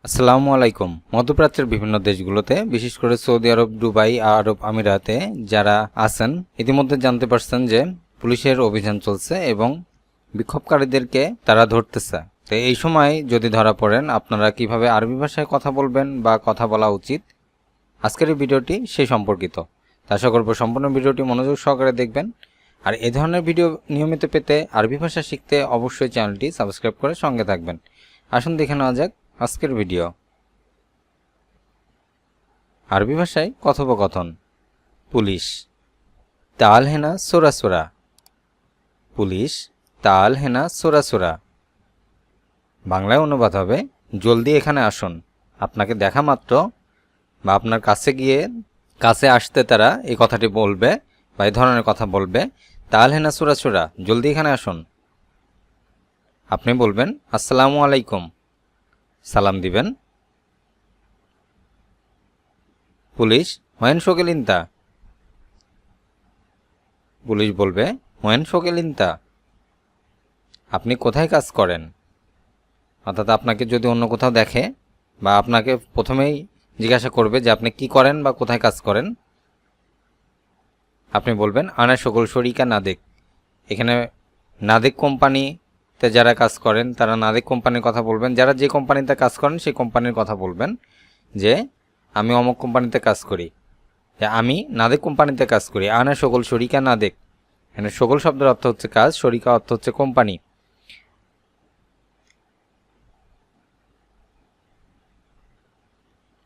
আসসালামু আলাইকুম। মধ্যপ্রাচ্যের বিভিন্ন দেশগুলোতে বিশেষ করে সৌদি আরব, দুবাই, আরব আমিরাতে যারা আছেন ইতিমধ্যে জানতে পারছেন যে পুলিশের অভিযান চলছে এবং বিক্ষোভকারীদেরকে তারা ধরতেছে। তো এই সময় যদি ধরা পড়েন আপনারা কিভাবে আরবি ভাষায় কথা বলবেন বা কথা বলা উচিত, আজকের এই ভিডিওটি সেই সম্পর্কিত। আশা করব সম্পূর্ণ ভিডিওটি মনোযোগ সহকারে দেখবেন। আর এই ধরনের ভিডিও নিয়মিত পেতে আরবি ভাষা শিখতে অবশ্যই চ্যানেলটি সাবস্ক্রাইব করে সঙ্গে থাকবেন। আসুন দেখে নেওয়া যাক আজকের ভিডিও। আরবি ভাষায় কথোপকথন। পুলিশ তাল হেনা সোরা সোরা। পুলিশ তাল হেনা সোরা সোরা। বাংলায় অনুবাদ হবে জলদি এখানে আসুন। আপনাকে দেখা মাত্র বা আপনার কাছে আসতে তারা এই কথাটি বলবে বা এই ধরনের কথা বলবে, তাল হেনা সোরা সোরা, জলদি এখানে আসুন। আপনি বলবেন আসসালামু আলাইকুম, সালাম দিবেন। পুলিশ হোয়েন শোকেলিনতা। পুলিশ বলবে হোয়েন শোকেলিনতা, আপনি কোথায় কাজ করেন। অর্থাৎ আপনাকে যদি অন্য কোথাও দেখে বা আপনাকে প্রথমেই জিজ্ঞাসা করবে যে আপনি কি করেন বা কোথায় কাজ করেন, আপনি বলবেন আনা সকল শরিকা নাদেক। এখানে নাদেক কোম্পানিতে যারা কাজ করেন তারা নাদেক কোম্পানির কথা বলবেন। যারা যে কোম্পানিতে কাজ করেন সেই কোম্পানির কথা বলবেন যে আমি অমুক কোম্পানিতে কাজ করি, আমি নাদেক কোম্পানিতে কাজ করি। আনা সকল শরিকা নাদেক, এখানে সকল শব্দের অর্থ হচ্ছে কাজ, শরিকা অর্থ হচ্ছে কোম্পানি।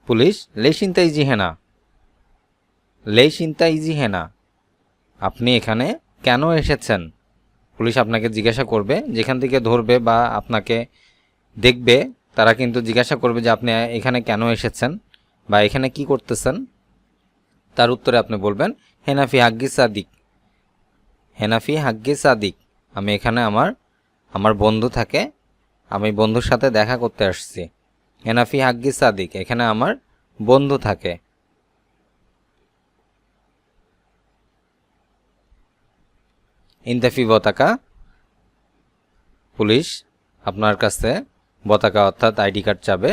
পুলিশ লেশিন্তা ইজি হেনা। লেশিন্তা ইজি হেনা, আপনি এখানে কেন এসেছেন। পুলিশ আপনাকে জিজ্ঞাসা করবে, যেখান থেকে ধরবে বা আপনাকে দেখবে তারা কিন্তু জিজ্ঞাসা করবে যে আপনি এখানে কেন এসেছেন বা এখানে কি করতেছেন। তার উত্তরে আপনি বলবেন হেনাফি হাগ্গি সাদিক। হেনাফি হাগ্গি সাদিক, আমি এখানে আমার বন্ধু থাকে, আমি বন্ধুর সাথে দেখা করতে আসছি। হেনাফি হাগ্গি সাদিক, এখানে আমার বন্ধু থাকে। ইনতাফি বতাকা। পুলিশ আপনার কাছে বতাকা অর্থাৎ আইডি কার্ড চাবে।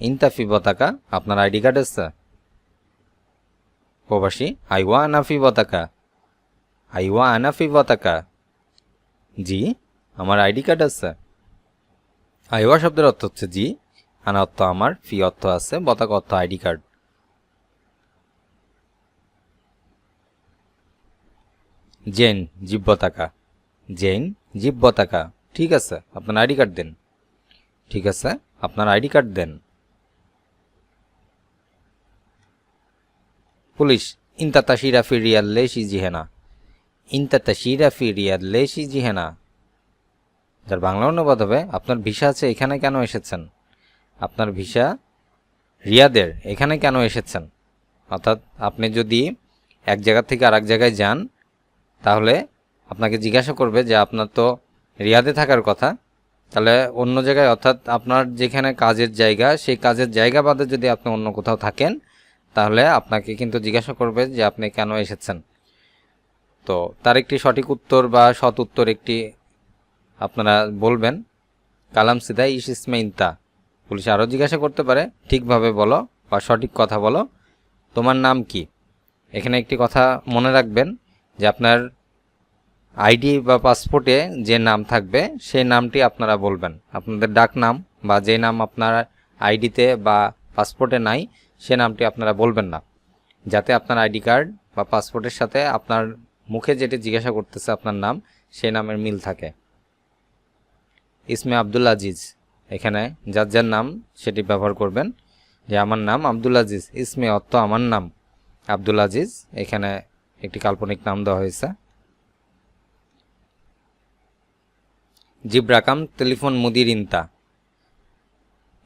ইনতাফি বতাকা, আপনার আইডি কার্ড আছে। প্রবাসী আইওয়া আনাফি বতাকা। আইওয়া আনাফি বতাকা, জি আমার আইডি কার্ড আছে। আইওয়া শব্দের অর্থ হচ্ছে জি, আনা অর্থ আমার, ফি অর্থ আছে, বতাকা অর্থ আইডি কার্ড। জেন জিব বতাকা। জেন জিব বতাকা, ঠিক আছে আপনার আইডি কার্ড দেন। ঠিক আছে আপনার আইডি কার্ড দেন। পুলিশ ইনতা তাশিরা ফি রিয়াদ লেশি জিহেনা। ইনতা তাশিরা ফি রিয়াদ লেশি জিহেনা, যার বাংলা অনুবাদ হবে আপনার ভিসা আছে এখানে কেন এসেছেন। আপনার ভিসা রিয়াদের, এখানে কেন এসেছেন। অর্থাৎ আপনি যদি এক জায়গা থেকে আরেক জায়গায় যান তাহলে আপনাকে জিজ্ঞাসা করবে যে আপনার তো রিয়াদে থাকার কথা, তাহলে অন্য জায়গায় অর্থাৎ আপনার যেখানে কাজের জায়গা সেই কাজের জায়গা বাদে যদি আপনি অন্য কোথাও থাকেন তাহলে আপনাকে কিন্তু জিজ্ঞাসা করবে যে আপনি কেন এসেছেন। তো তার একটি সঠিক উত্তর বা সৎ উত্তর একটি আপনারা বলবেন কালাম সিদা ইস ইসমে ইনতা। পুলিশ আরও জিজ্ঞাসা করতে পারে ঠিকভাবে বলো বা সঠিক কথা বলো, তোমার নাম কি। এখানে একটি কথা মনে রাখবেন যে আপনার আইডি বা পাসপোর্টে যে নাম থাকবে সেই নামটি আপনারা বলবেন। আপনাদের ডাক নাম বা যে নাম আপনার আইডিতে বা পাসপোর্টে নাই সে নামটি আপনারা বলবেন না, যাতে আপনার আইডি কার্ড বা পাসপোর্টের সাথে আপনার মুখে যেটি জিজ্ঞাসা করতেছে আপনার নাম সেই নামের মিল থাকে। ইসমে আব্দুল আজিজ, এখানে যার যার নাম সেটি ব্যবহার করবেন যে আমার নাম আব্দুল আজিজ। ইসমে অর্থ আমার নাম, আব্দুল আজিজ এখানে একটি কাল্পনিক নাম দেওয়া হয়েছে। জিব রাকাম টেলিফোন মুদির ইনতা,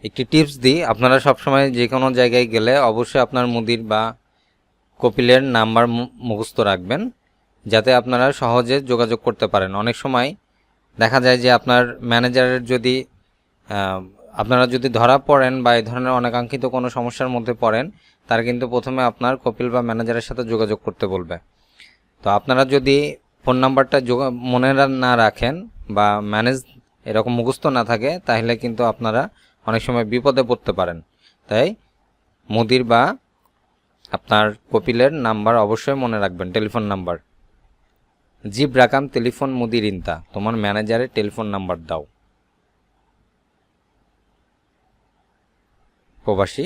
একটি টিপস দিই, আপনারা সবসময় যে কোনো জায়গায় গেলে অবশ্যই আপনার মুদির বা কপিলের নাম্বার মুখস্থ রাখবেন যাতে আপনারা সহজে যোগাযোগ করতে পারেন। অনেক সময় দেখা যায় যে আপনার ম্যানেজারের যদি আপনারা যদি ধরা পড়েন বা এই ধরনের অনাকাঙ্ক্ষিত কোনো সমস্যার মধ্যে পড়েন, তারা কিন্তু প্রথমে আপনার কপিল বা ম্যানেজারের সাথে যোগাযোগ করতে বলবে। তো আপনারা যদি ফোন নাম্বারটা মনে না রাখেন বা এরকম মুখস্থ না থাকে তাহলে কিন্তু আপনারা অনেক সময় বিপদে পড়তে পারেন। তাই মুদির বা আপনার কপিলের নাম্বার অবশ্যই মনে রাখবেন, টেলিফোন নাম্বার। জিব রাকাম টেলিফোন মুদির ইনতা, তোমার ম্যানেজারের টেলিফোন নাম্বার দাও। প্রবাসী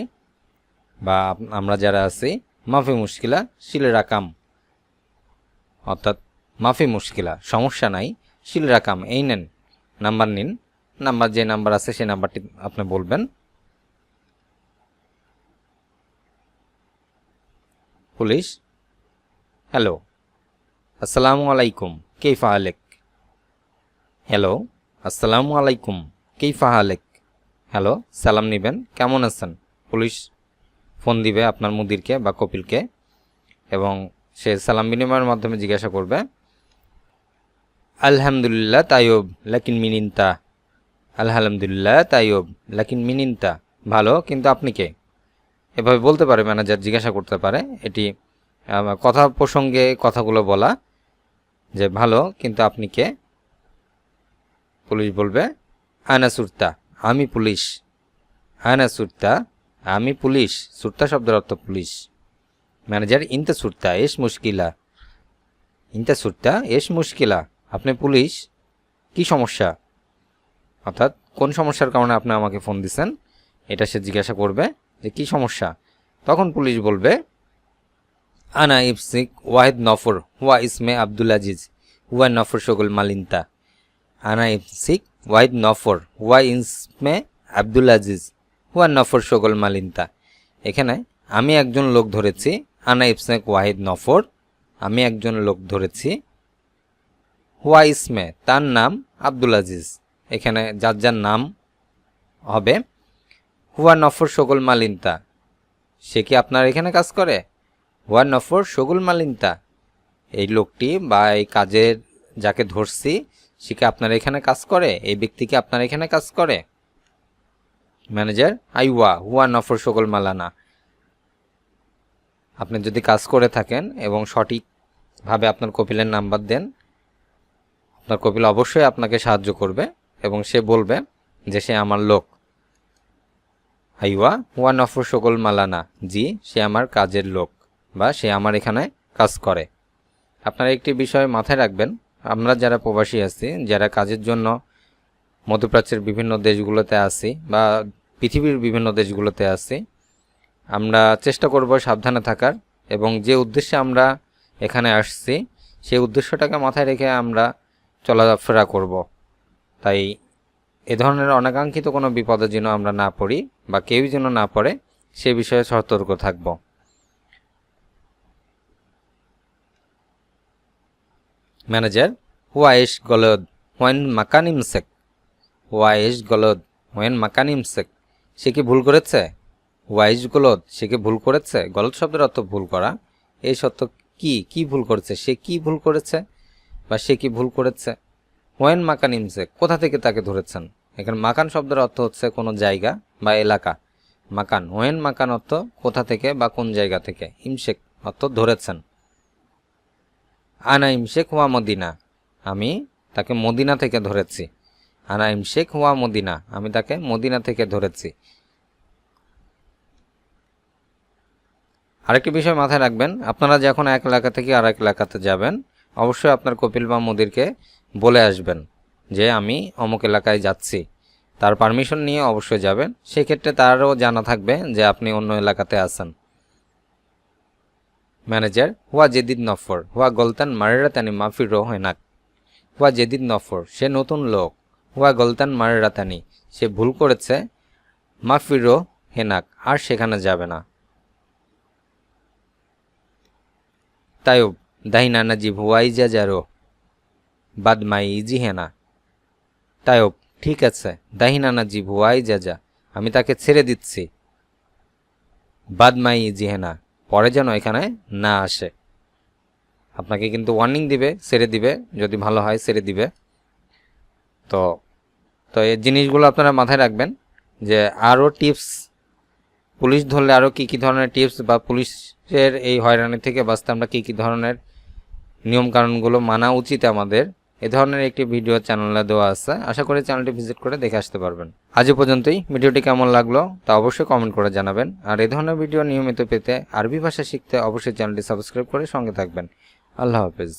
বা আমরা যারা আছি, মাফি মুশকিলা শিল রাকাম, অর্থাৎ মাফি মুশকিলা সমস্যা নাই, শিল রাকাম এই নেন, নাম্বার নিন, নাম্বার যে নাম্বার আছে সেই নাম্বারটি আপনি বলবেন। পুলিশ, হ্যালো, আসসালামু আলাইকুম, কেইফা আলেক। হ্যালো, আসসালামু আলাইকুম, কেইফা আলেক। হ্যালো, সালাম নিবেন, কেমন আছেন। পুলিশ ফোন দিবে আপনার মুদিরকে বা কপিলকে এবং সে সালাম বিনিময়ের মাধ্যমে জিজ্ঞাসা করবে, আলহামদুলিল্লাহ তাইয়ব লাকিন মিনিনতা, আলহামদুলিল্লাহ তাইয়ব লাকিন মিনিনতা, ভালো কিন্তু আপনি কে। এভাবে বলতে পারে ম্যানেজার, জিজ্ঞাসা করতে পারে। এটি কথা প্রসঙ্গে কথাগুলো বলা, যে ভালো কিন্তু আপনি কে। পুলিশ বলবে, আয়না সুরতা, আমি পুলিশ। আয়না সুরতা, আমি পুলিশ। সুরতা শব্দের অর্থ পুলিশ। ম্যানেজার, ইনতা সুরতা এস মুশকিলা, ইনতা সুরতা এস মুশকিলা, আপনি পুলিশ, কি সমস্যা, অর্থাৎ কোন সমস্যার কারণে আপনি আমাকে ফোন দিছেন এটা সে জিজ্ঞাসা করবে যে কি সমস্যা। তখন পুলিশ বলবে, আনা ইফসিক ওয়াহিদ নফর হুয়া ইসমে আব্দুল আজিজ হুয়া নফর শগুল মালিন্তা। আনা ইফসিক ওয়াহিদ নফর হুয়া ইসমে আব্দুল আজিজ হুয়া নফর শগুল মালিন্তা। এখানে আমি একজন লোক ধরেছি, আনা ইফসিক ওয়াহিদ নফর, আমি একজন লোক ধরেছি, হুয়া ইসমে তার নাম, আব্দুল আজিজ এখানে যার যার নাম হবে, হুয়া নফর শগুল মালিন্তা, সে কি আপনার এখানে কাজ করে। হুয়া নফর শগুল মালিন্তা, এই লোকটি বা এই কাজের যাকে ধরছি সে কি আপনার এখানে কাজ করে, এই ব্যক্তি কি আপনার এখানে কাজ করে। ম্যানেজার, আইওয়া হুয়া নফর শগুল মালানা, আপনি যদি কাজ করে থাকেন এবং সঠিকভাবে আপনার কপিলের নাম্বার দেন, আপনার কপিল অবশ্যই আপনাকে সাহায্য করবে এবং সে বলবে যে সে আমার লোক। আইওয়া হুয়া নফর শগুল মালানা, জি সে আমার কাজের লোক বা সে আমার এখানে কাজ করে। আপনারা একটি বিষয় মাথায় রাখবেন, আমরা যারা প্রবাসী আছি, যারা কাজের জন্য মধ্যপ্রাচ্যের বিভিন্ন দেশগুলোতে আছি বা পৃথিবীর বিভিন্ন দেশগুলোতে আছি, আমরা চেষ্টা করব সাবধানে থাকার এবং যে উদ্দেশ্যে আমরা এখানে আসছি সেই উদ্দেশ্যটাকে মাথায় রেখে আমরা চলাফেরা করব। তাই এ ধরনের অনাকাঙ্ক্ষিত কোনো বিপদে যেন আমরা না পড়ি বা কেউই যেন না পড়ে সে বিষয়ে সতর্ক থাকব। ম্যানেজার, হুয়াইশ গলদ হোয়েন মাকানিমসেক, হুয়াইশ গলদ হোয়েন মাকানিমসেক, সে কি ভুল করেছে। ওয়াইজ গলদ, সে কি ভুল করেছে। গলদ শব্দের অর্থ ভুল করা। এই সত্য কি ভুল করেছে, সে কি ভুল করেছে বা সে কি ভুল করেছে। হোয়েন মাকান ইমসেক, কোথা থেকে তাকে ধরেছেন। এখানে মাকান শব্দের অর্থ হচ্ছে কোনো জায়গা বা এলাকা। মাকান, হোয়েন মাকান অর্থ কোথা থেকে বা কোন জায়গা থেকে। ইমশেক অর্থ ধরেছেন। আনা ইমশেক হুয়া মদিনা, আমি তাকে মদিনা থেকে ধরেছি। আনা ইমশেক হুয়া মদিনা, আমি তাকে মদিনা থেকে ধরেছি। আরেকটি বিষয় মাথায় রাখবেন, আপনারা যখন এক এলাকা থেকে আরেক এলাকাতে যাবেন অবশ্যই আপনার কপিল বা মুদিরকে বলে আসবেন যে আমি অমুক এলাকায় যাচ্ছি, তার পারমিশন নিয়ে অবশ্যই যাবেন। সেক্ষেত্রে তারও জানা থাকবে যে আপনি অন্য এলাকাতে আছেন। ম্যানেজার, হুয়া জেদিদ নফর হুয়া গলতান মারেরাতানি মাফির রো হেনাক। হুয়া জেদিদ নফর, সে নতুন লোক। হুয়া গলতান মারেরাতানি, সে ভুল করেছে। মাফির রো হেনাক, আর সেখানে যাবে না। তাইব দাহিনা নাজিব হুয়াই যা যারো বাদমাই ইজি হেনা। তাইব, ঠিক আছে। দাহিনা নাজিব হুয়াই যা, আমি তাকে ছেড়ে দিচ্ছি। বাদমাই ইজি হেনা, পরে যেন এখানে না আসে। আপনাকে কিন্তু ওয়ার্নিং দিবে, ছেড়ে দিবে, যদি ভালো হয় ছেড়ে দিবে। তো এই জিনিসগুলো আপনারা মাথায় রাখবেন যে আরও টিপস, পুলিশ ধরলে আরও কী কী ধরনের টিপস বা পুলিশের এই হয়রানি থেকে বাঁচতে আমরা কী কী ধরনের নিয়মকানুনগুলো মানা উচিত আমাদের, এ ধরনের একটি ভিডিও চ্যানেলে দেওয়া আছে, আশা করি চ্যানেলটি ভিজিট করে দেখে আসতে পারবেন। আজ পর্যন্তই। ভিডিওটি কেমন লাগলো তা অবশ্যই কমেন্ট করে জানাবেন। আর এই ধরনের ভিডিও নিয়মিত পেতে, আরবি ভাষা শিখতে অবশ্যই চ্যানেলটি সাবস্ক্রাইব করে সঙ্গে থাকবেন। আল্লাহ হাফেজ।